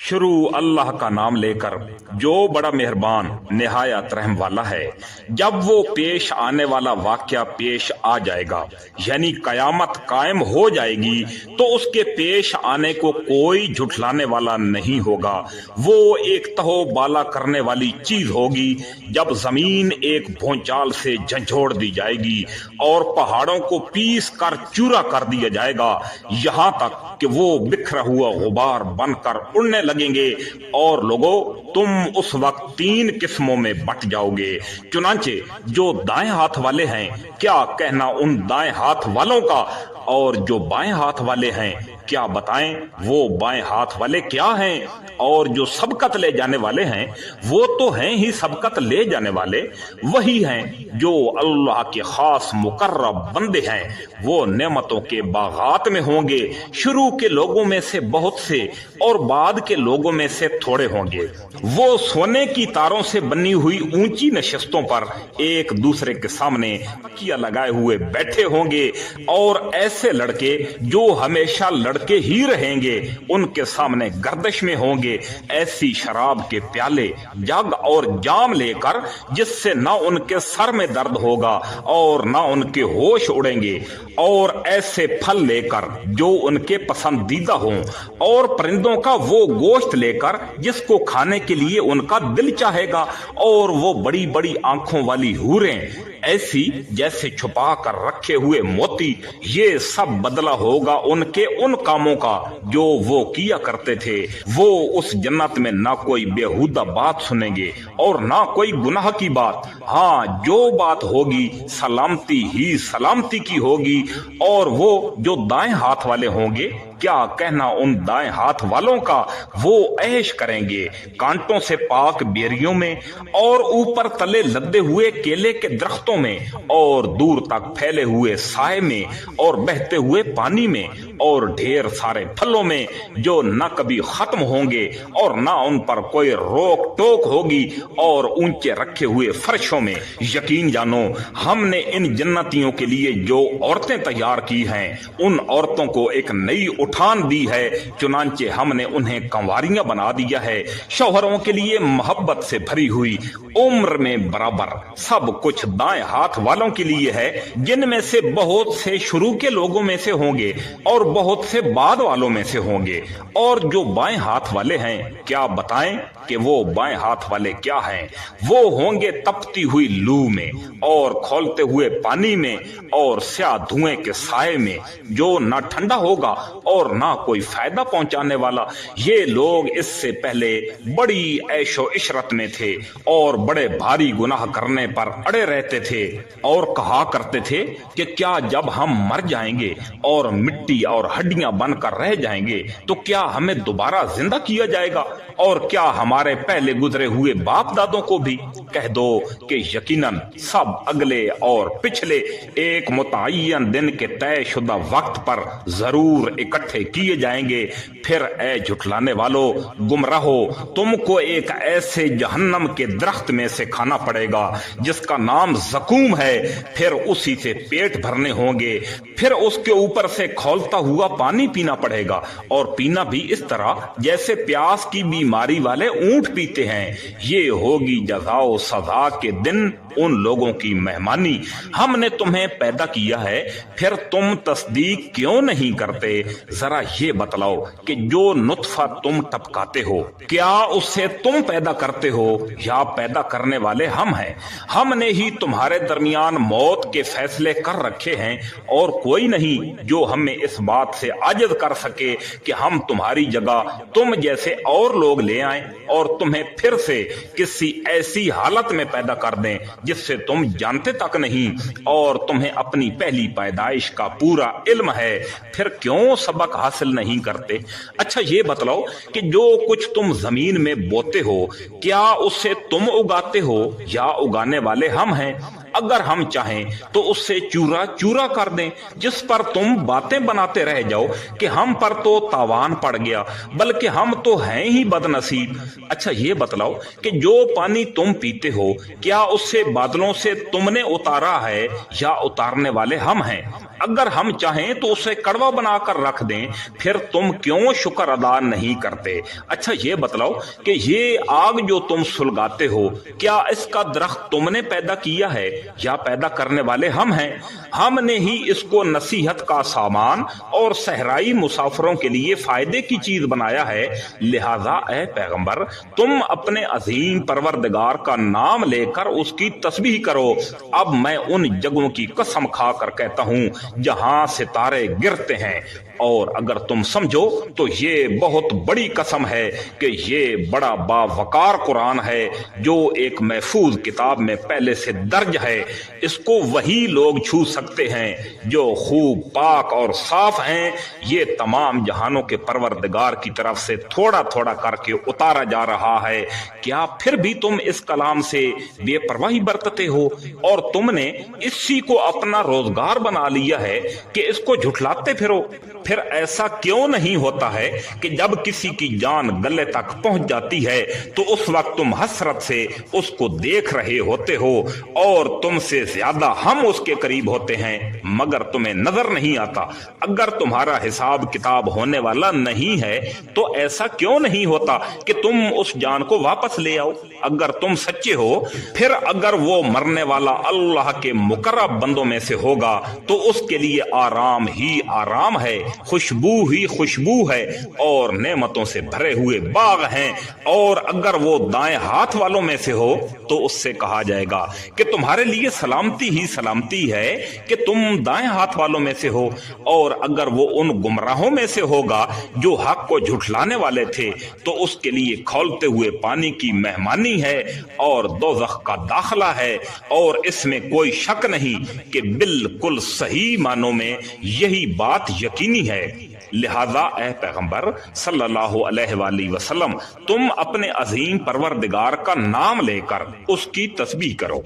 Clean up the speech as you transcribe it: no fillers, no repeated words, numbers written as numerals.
शुरू अल्लाह का नाम लेकर जो बड़ा मेहरबान निहायत रहम वाला है। जब वो पेश आने वाला वाक़या पेश आ जाएगा, यानी कयामत कायम हो जाएगी, तो उसके पेश आने को कोई झुठलाने वाला नहीं होगा। वो एक तहो बाला करने वाली चीज होगी। जब जमीन एक भूचाल से झंझोड़ दी जाएगी और पहाड़ों को पीस कर चूरा कर दिया जाएगा, यहाँ तक कि वो बिखरा हुआ गुबार बनकर उड़ने लगेंगे और लोगों, तुम उस वक्त 3 किस्मों में बट जाओगे। चुनांचे जो दाएं हाथ वाले हैं, क्या कहना उन दाएं हाथ वालों का, और जो बाएं हाथ वाले हैं क्या बताएं वो बाएं हाथ वाले क्या हैं। और जो सबकत ले जाने वाले हैं वो तो हैं ही सबकत ले जाने वाले, वही हैं जो अल्लाह के खास मुकर्रब बंदे हैं। वो नेमतों के बागात में होंगे। शुरू के लोगों में से बहुत से और बाद के लोगों में से थोड़े होंगे। वो सोने की तारों से बनी हुई ऊंची नशिस्तों पर एक दूसरे के सामने तकिया लगाए हुए बैठे होंगे, और ऐसे लड़के जो हमेशा लड़के ही रहेंगे उनके सामने गर्दश में होंगे ऐसी शराब के प्याले, जग और जाम लेकर जिससे ना उनके सर में दर्द होगा और ना उनके होश उड़ेंगे, और ऐसे फल लेकर जो उनके पसंदीदा हों, और परिंदों का वो गोश्त लेकर जिसको खाने के लिए उनका दिल चाहेगा, और वो बड़ी बड़ी आंखों वाली हूरें ऐसी जैसे छुपा कर रखे हुए मोती। ये सब बदला होगा उनके उन कामों का जो वो किया करते थे। वो उस जन्नत में ना कोई बेहुदा बात सुनेंगे और ना कोई गुनाह की बात। हाँ, जो बात होगी सलामती ही सलामती की होगी। और वो जो दाएं हाथ वाले होंगे, क्या कहना उन दाएं हाथ वालों का, वो ऐश करेंगे कांटों से पाक बेरियों में, और ऊपर तले लदे हुए केले के दरख्तों में, और दूर तक फैले हुए साए में, और बहते हुए पानी में, और ढेर सारे फलों में जो न कभी खत्म होंगे और न उन पर कोई रोक टोक होगी, और ऊंचे रखे हुए फर्शों में। यकीन जानो, हमने इन जन्नतियों के लिए जो औरतें तैयार की हैं, उन औरतों को एक नई उठान दी है। चुनांचे हमने उन्हें कंवारियां बना दिया है, शौहरों के लिए मोहब्बत से भरी हुई, उम्र में बराबर। सब कुछ दाएं हाथ वालों के लिए है, जिनमें से बहुत से शुरू के लोगों में से होंगे और बहुत से बाद वालों में से होंगे। और जो बाएं हाथ वाले हैं, क्या बताएं कि वो बाएं हाथ वाले क्या हैं। वो होंगे तपती हुई लू में, और खौलते हुए पानी में, और स्याह धुएं के साए में, जो ना ठंडा होगा और ना कोई फायदा पहुंचाने वाला। ये लोग इससे पहले बड़ी ऐशो इशरत में थे और बड़े भारी गुनाह करने पर अड़े रहते थे, और कहा करते थे कि क्या जब हम मर जाएंगे और मिट्टी और हड्डियां बनकर रह जाएंगे तो क्या हमें दोबारा जिंदा किया जाएगा, और क्या हमारे पहले गुजरे हुए बाप दादों को भी। कह दो कि यकीनन सब अगले और पिछले एक मुतय्यन दिन के तय शुदा वक्त पर जरूर इकट्ठे किए जाएंगे। फिर ए झुठलाने वालों, गुमराहो, तुमको एक ऐसे जहन्नम के दरख्त में से खाना पड़ेगा जिसका नाम ज़कूम है। फिर उसी से पेट भरने होंगे, फिर उसके ऊपर से खौलता हुआ पानी पीना पड़ेगा, और पीना भी इस तरह जैसे प्यास की बीमारी वाले ऊंट पीते हैं। ये होगी जज़ाओ सजा के दिन उन लोगों की मेहमानी। हमने तुम्हें पैदा किया है, फिर तुम तस्दीक क्यों नहीं करते। जरा ये बतलाओ कि जो नुत्फा तुम टपकाते हो, क्या उससे तुम पैदा करते हो या पैदा करने वाले हम हैं। हमने ही तुम्हारे दरमियान मौत के फैसले कर रखे हैं, और कोई नहीं जो हमें इस बात से आजिज कर सके कि हम तुम्हारी जगह तुम जैसे और लोग ले आएं और तुम्हें फिर से किसी ऐसी हालत में पैदा कर दें जिससे तुम जानते तक नहीं, और तुम्हें अपनी पहली पैदाइश का पूरा इल्म है, फिर क्यों सबक हासिल नहीं करते। अच्छा ये बतलाओ कि जो कुछ तुम जमीन में बोते हो, क्या उससे तुम उगाते हो या उगाने वाले हम हैं। اگر ہم چاہیں تو اس سے چورا چورا کر دیں۔ جس پر تم باتیں بناتے رہ جاؤ کہ ہم پر تو تاوان پڑ گیا، بلکہ ہم تو ہیں ہی بد نصیب۔ اچھا یہ بتلاؤ کہ جو پانی تم پیتے ہو کیا اس سے بادلوں سے تم نے اتارا ہے یا اتارنے والے ہم ہیں؟ اگر ہم چاہیں تو اسے کڑوا بنا کر رکھ دیں، پھر تم کیوں شکر ادا نہیں کرتے؟ اچھا یہ بتلاؤ کہ یہ آگ جو تم سلگاتے ہو کیا اس کا درخت تم نے پیدا کیا ہے یا پیدا کرنے والے ہم ہیں؟ ہم نے ہی اس کو نصیحت کا سامان اور صحرائی مسافروں کے لیے فائدے کی چیز بنایا ہے۔ لہذا اے پیغمبر تم اپنے عظیم پروردگار کا نام لے کر اس کی تسبیح کرو۔ اب میں ان جگہوں کی قسم کھا کر کہتا ہوں جہاں ستارے گرتے ہیں، اور اگر تم سمجھو تو یہ بہت بڑی قسم ہے کہ یہ بڑا باوقار قرآن ہے جو ایک محفوظ کتاب میں پہلے سے درج ہے۔ اس کو وہی لوگ چھو سکتے ہیں جو خوب پاک اور صاف ہیں۔ یہ تمام جہانوں کے پروردگار کی طرف سے تھوڑا تھوڑا کر کے اتارا جا رہا ہے۔ کیا پھر بھی تم اس کلام سے بے پرواہی برتتے ہو اور تم نے اسی کو اپنا روزگار بنا لیا ہے کہ اس کو جھٹلاتے پھرو؟ پھر ایسا کیوں نہیں ہوتا ہے کہ جب کسی کی جان گلے تک پہنچ جاتی ہے تو اس وقت تم حسرت سے اس کو دیکھ رہے ہوتے ہو اور تم سے زیادہ ہم اس کے قریب ہوتے ہیں مگر تمہیں نظر نہیں آتا؟ اگر تمہارا حساب کتاب ہونے والا نہیں ہے تو ایسا کیوں نہیں ہوتا کہ تم اس جان کو واپس لے آؤ؟ اگر تم سچے ہو پھر اگر وہ مرنے والا اللہ کے مقرب بندوں میں سے ہوگا تو اس کے لیے آرام ہی آرام ہے، خوشبو ہی خوشبو ہے اور نعمتوں سے بھرے ہوئے باغ ہیں۔ اور اگر وہ دائیں ہاتھ والوں میں سے ہو تو اس سے کہا جائے گا کہ تمہارے لیے سلامتی ہی سلامتی ہے کہ تم دائیں ہاتھ والوں میں سے ہو۔ اور اگر وہ ان گمراہوں میں سے ہوگا جو حق کو جھٹلانے والے تھے تو اس کے لیے کھولتے ہوئے پانی کی مہمانی ہے اور دوزخ کا داخلہ ہے، اور اس میں کوئی شک نہیں کہ بالکل صحیح معنوں میں یہی بات یقینی ہے۔ لہذا اے پیغمبر صلی اللہ علیہ وآلہ وسلم تم اپنے عظیم پروردگار کا نام لے کر اس کی تسبیح کرو۔